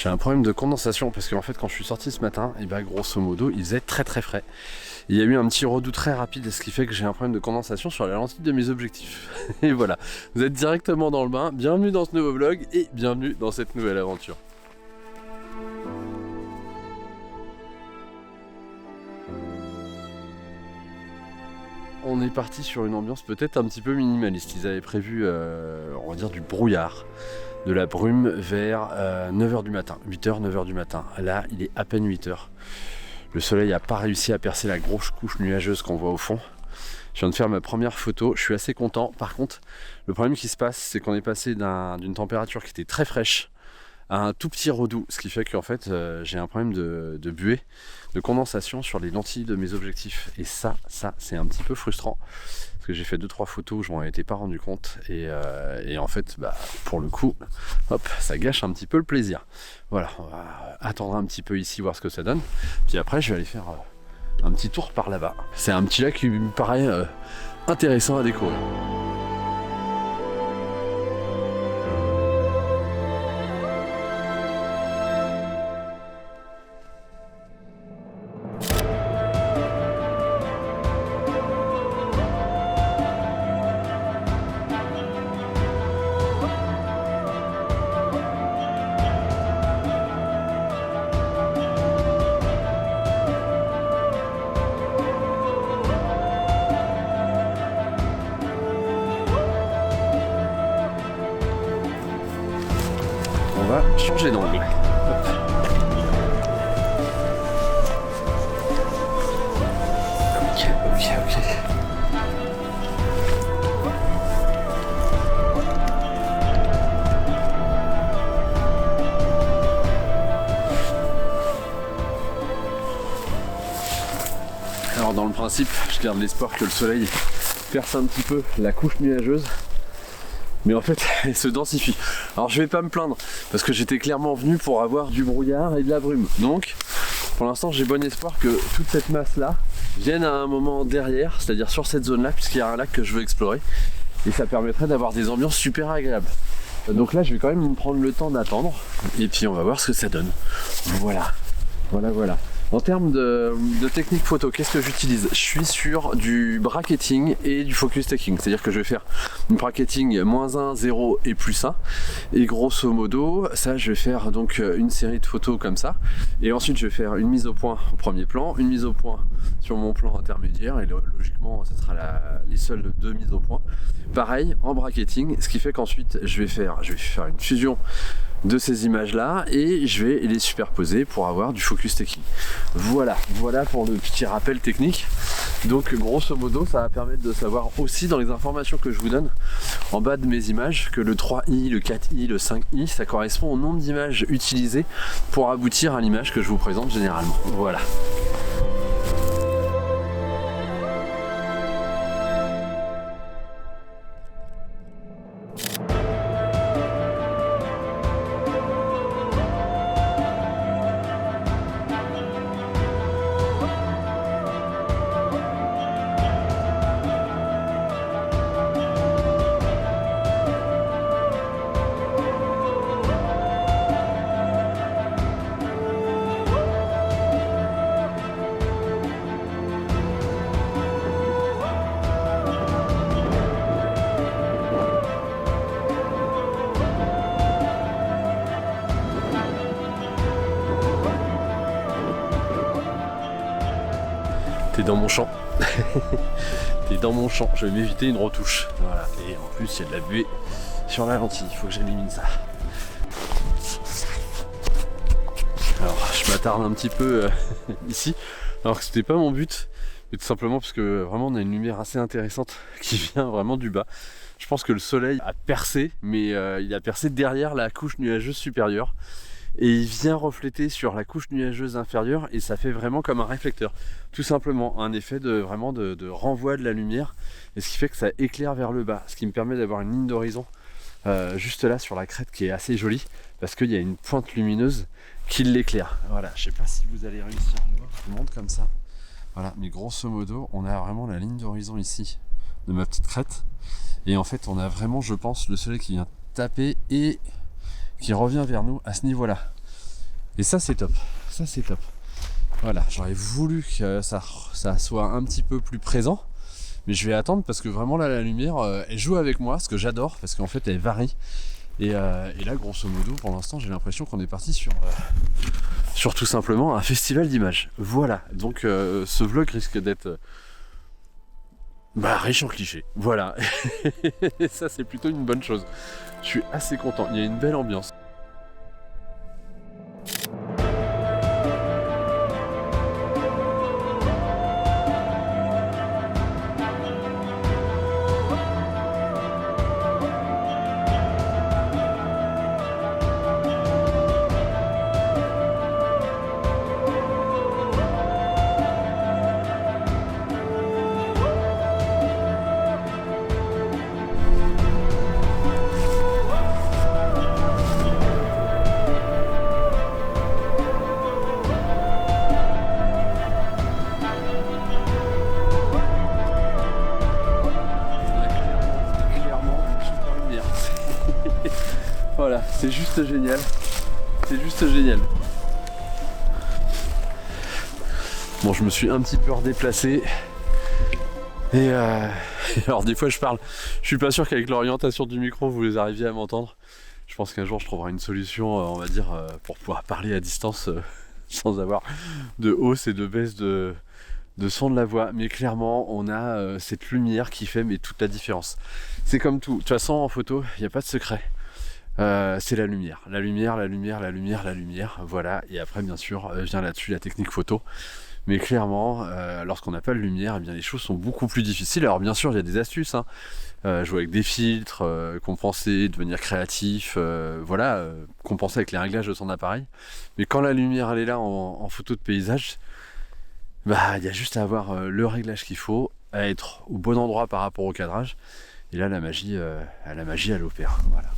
J'ai un problème de condensation parce qu'en fait quand je suis sorti ce matin, et bah grosso modo il faisait très très frais. Il y a eu un petit redout très rapide, ce qui fait que j'ai un problème de condensation sur la lentille de mes objectifs. Et voilà, vous êtes directement dans le bain, bienvenue dans ce nouveau vlog et bienvenue dans cette nouvelle aventure. On est parti sur une ambiance peut-être un petit peu minimaliste. Ils avaient prévu, on va dire, du brouillard, de la brume vers 9h du matin, 8h, 9h du matin. Là, il est à peine 8h. Le soleil n'a pas réussi à percer la grosse couche nuageuse qu'on voit au fond. Je viens de faire ma première photo, je suis assez content. Par contre, le problème qui se passe, c'est qu'on est passé d'une température qui était très fraîche à un tout petit redout, ce qui fait qu'en fait j'ai un problème de buée, de condensation sur les lentilles de mes objectifs. Et ça c'est un petit peu frustrant parce que j'ai fait 2-3 photos où je m'en étais pas rendu compte et en fait pour le coup hop, ça gâche un petit peu le plaisir. Voilà, on va attendre un petit peu ici, voir ce que ça donne, puis après je vais aller faire un petit tour par là-bas. C'est un petit lac qui me paraît intéressant à découvrir. On va changer d'angle. Ok. Alors dans le principe, je garde l'espoir que le soleil perce un petit peu la couche nuageuse. Mais en fait, elle se densifie. Alors je vais pas me plaindre, parce que j'étais clairement venu pour avoir du brouillard et de la brume. Donc, pour l'instant, j'ai bon espoir que toute cette masse-là vienne à un moment derrière, c'est-à-dire sur cette zone-là, puisqu'il y a un lac que je veux explorer. Et ça permettrait d'avoir des ambiances super agréables. Donc là, je vais quand même prendre le temps d'attendre, et puis on va voir ce que ça donne. Voilà. En termes de technique photo, qu'est-ce que j'utilise? Je suis sur du bracketing et du focus taking, c'est-à-dire que je vais faire une bracketing -1, 0 et +1, et grosso modo, ça je vais faire donc une série de photos comme ça, et ensuite je vais faire une mise au point au premier plan, une mise au point sur mon plan intermédiaire, et logiquement ce sera les seules 2 mises au point. Pareil en bracketing, ce qui fait qu'ensuite je vais faire une fusion de ces images là et je vais les superposer pour avoir du focus taking. Voilà pour le petit rappel technique. Donc grosso modo ça va permettre de savoir aussi dans les informations que je vous donne en bas de mes images que le 3i, le 4i, le 5i ça correspond au nombre d'images utilisées pour aboutir à l'image que je vous présente généralement. Voilà. T'es dans mon champ. T'es dans mon champ. Je vais m'éviter une retouche. Voilà. Et en plus, il y a de la buée sur la lentille. Il faut que j'élimine ça. Alors, je m'attarde un petit peu ici. Alors que c'était pas mon but. Mais tout simplement parce que vraiment, on a une lumière assez intéressante qui vient vraiment du bas. Je pense que le soleil a percé, mais il a percé derrière la couche nuageuse supérieure. Et il vient refléter sur la couche nuageuse inférieure et ça fait vraiment comme un réflecteur. Tout simplement, un effet de renvoi de la lumière, et ce qui fait que ça éclaire vers le bas, ce qui me permet d'avoir une ligne d'horizon juste là sur la crête qui est assez jolie, parce qu'il y a une pointe lumineuse qui l'éclaire. Voilà, je sais pas si vous allez réussir à le voir, je vous montre comme ça. Voilà, mais grosso modo, on a vraiment la ligne d'horizon ici de ma petite crête. Et en fait, on a vraiment, je pense, le soleil qui vient taper et qui revient vers nous à ce niveau-là. Et ça c'est top, ça c'est top. Voilà, j'aurais voulu que ça soit un petit peu plus présent, mais je vais attendre parce que vraiment là la lumière elle joue avec moi, ce que j'adore, parce qu'en fait elle varie. Et là grosso modo pour l'instant j'ai l'impression qu'on est parti sur tout simplement un festival d'images. Voilà, donc ce vlog risque d'être riche en clichés. Voilà, et ça c'est plutôt une bonne chose. Je suis assez content, il y a une belle ambiance. Voilà, c'est juste génial. C'est juste génial. Bon, je me suis un petit peu redéplacé. Et alors des fois je parle. Je suis pas sûr qu'avec l'orientation du micro vous les arriviez à m'entendre. Je pense qu'un jour je trouverai une solution, on va dire, pour pouvoir parler à distance sans avoir de hausse et de baisse de son de la voix. Mais clairement on a cette lumière qui fait toute la différence. C'est comme tout. De toute façon en photo, il n'y a pas de secret. C'est la lumière, voilà, et après bien sûr vient là-dessus la technique photo, mais clairement lorsqu'on n'a pas de lumière, eh bien les choses sont beaucoup plus difficiles. Alors bien sûr il y a des astuces, hein. Jouer avec des filtres, compenser, devenir créatif, voilà, compenser avec les réglages de son appareil, mais quand la lumière elle est là en photo de paysage, il y a juste à avoir le réglage qu'il faut, à être au bon endroit par rapport au cadrage, et là la magie elle opère, voilà.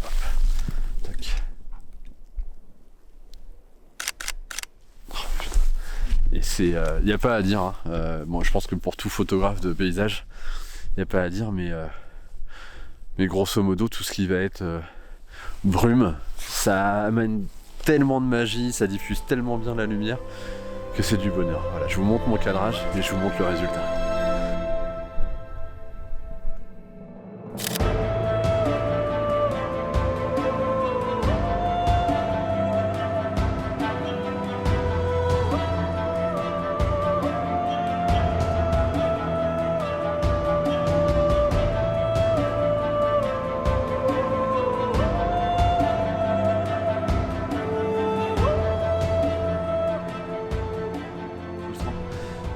Et c'est, y a pas à dire, hein. Bon, je pense que pour tout photographe de paysage, y a pas à dire, mais grosso modo tout ce qui va être brume, ça amène tellement de magie, ça diffuse tellement bien la lumière que c'est du bonheur. Voilà, je vous montre mon cadrage et je vous montre le résultat.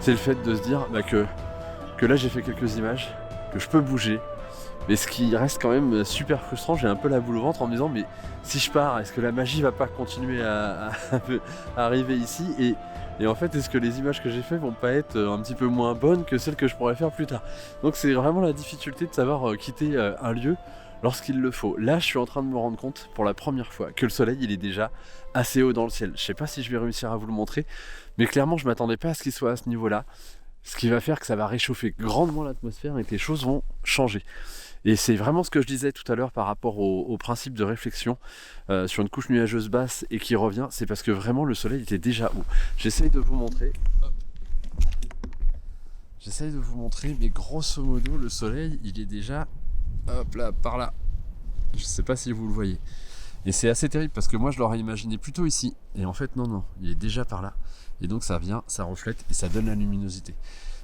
C'est le fait de se dire que là j'ai fait quelques images, que je peux bouger, mais ce qui reste quand même super frustrant, j'ai un peu la boule au ventre en me disant mais si je pars, est-ce que la magie va pas continuer à arriver ici, et en fait est-ce que les images que j'ai fait vont pas être un petit peu moins bonnes que celles que je pourrais faire plus tard. Donc c'est vraiment la difficulté de savoir quitter un lieu lorsqu'il le faut. Là je suis en train de me rendre compte pour la première fois que le soleil il est déjà assez haut dans le ciel. Je sais pas si je vais réussir à vous le montrer, mais clairement je m'attendais pas à ce qu'il soit à ce niveau là, ce qui va faire que ça va réchauffer grandement l'atmosphère et que les choses vont changer. Et c'est vraiment ce que je disais tout à l'heure par rapport au principe de réflexion sur une couche nuageuse basse et qui revient, c'est parce que vraiment le soleil était déjà haut. J'essaye de vous montrer. J'essaye de vous montrer, mais grosso modo le soleil il est déjà hop là, par là. Je sais pas si vous le voyez. Et c'est assez terrible parce que moi je l'aurais imaginé plutôt ici. Et en fait non, il est déjà par là. Et donc ça vient, ça reflète et ça donne la luminosité.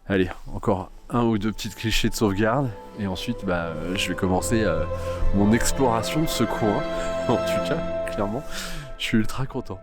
Allez, encore un ou deux petites clichés de sauvegarde. Et ensuite je vais commencer mon exploration de ce coin. En tout cas, clairement, je suis ultra content.